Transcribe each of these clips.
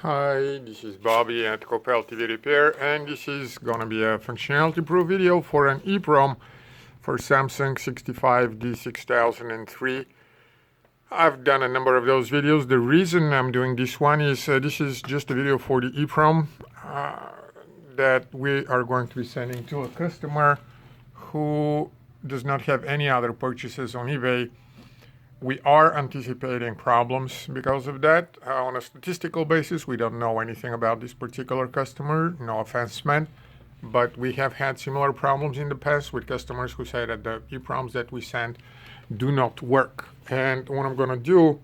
Hi, this is Bobby at Copel TV Repair, and this is gonna be a functionality proof video for an EEPROM for Samsung 65D6003. I've done a number of those videos. The reason I'm doing this one is this is just a video for the EEPROM that we are going to be sending to a customer who does not have any other purchases on eBay. We are anticipating problems because of that. On a statistical basis, we don't know anything about this particular customer, no offense meant, but we have had similar problems in the past with customers who say that the EEPROMs that we send do not work. And what I'm going to do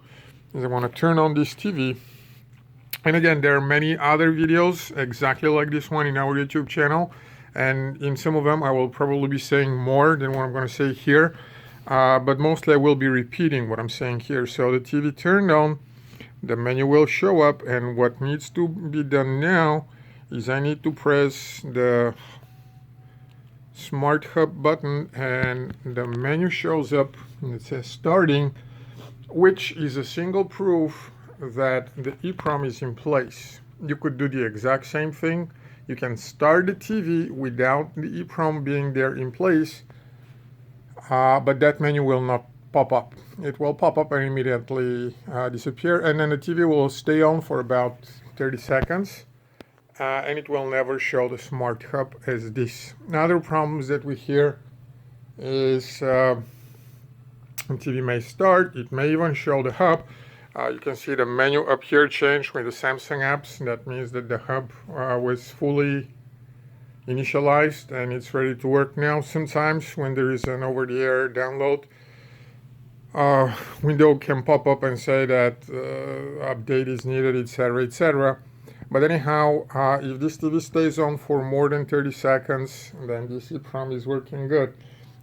is I'm going to turn on this TV. And again, there are many other videos exactly like this one in our YouTube channel. And in some of them, I will probably be saying more than what I'm going to say here. But mostly I will be repeating what I'm saying here. So the TV turned on, the menu will show up, and what needs to be done now is I need to press the Smart Hub button, and the menu shows up and it says starting, which is a single proof that the EEPROM is in place. You could do the exact same thing. You can start the TV without the EEPROM being there in place. But that menu will not pop up. It will pop up and immediately disappear, and then the TV will stay on for about 30 seconds, and it will never show the Smart Hub as this. Other problems that we hear is the TV may start, it may even show the hub. You can see the menu up here changed with the Samsung apps. That means that the hub was fully initialized and it's ready to work now. Sometimes when there is an over-the-air download, window can pop up and say that update is needed, etc., etc. But anyhow, if this TV stays on for more than 30 seconds, then this EEPROM is working good.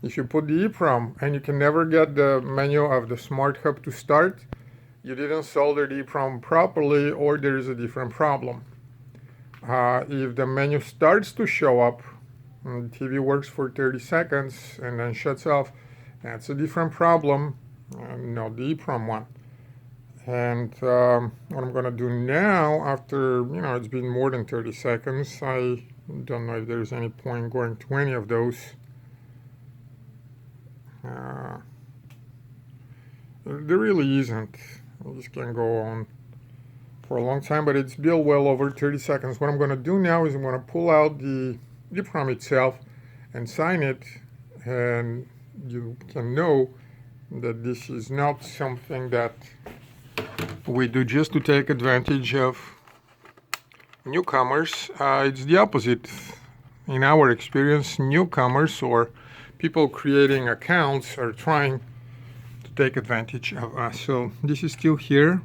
If you put the EEPROM and you can never get the menu of the Smart Hub to start, you didn't solder the EEPROM properly, or there is a different problem. If the menu starts to show up and the TV works for 30 seconds and then shuts off, that's a different problem, not the EEPROM one. And what I'm going to do now, after, it's been more than 30 seconds, I don't know if there's any point going to any of those. There really isn't. I just can't go on for a long time, but it's been well over 30 seconds. What I'm going to do now is I'm going to pull out the EEPROM itself and sign it, and you can know that this is not something that we do just to take advantage of newcomers. It's the opposite. In our experience, newcomers or people creating accounts are trying to take advantage of us. So this is still here.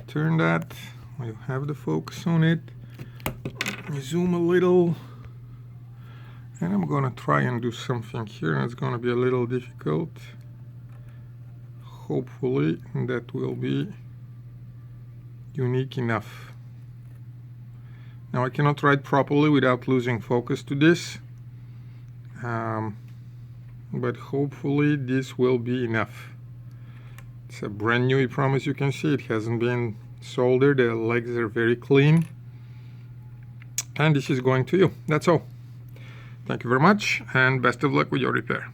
Turn that, we'll have the focus on it, zoom a little, and I'm gonna try and do something here. It's gonna be a little difficult. Hopefully that will be unique enough. Now I cannot write properly without losing focus to this, but hopefully this will be enough. It's a brand new EEPROM, as you can see. It hasn't been soldered. The legs are very clean. And this is going to you. That's all. Thank you very much, and best of luck with your repair.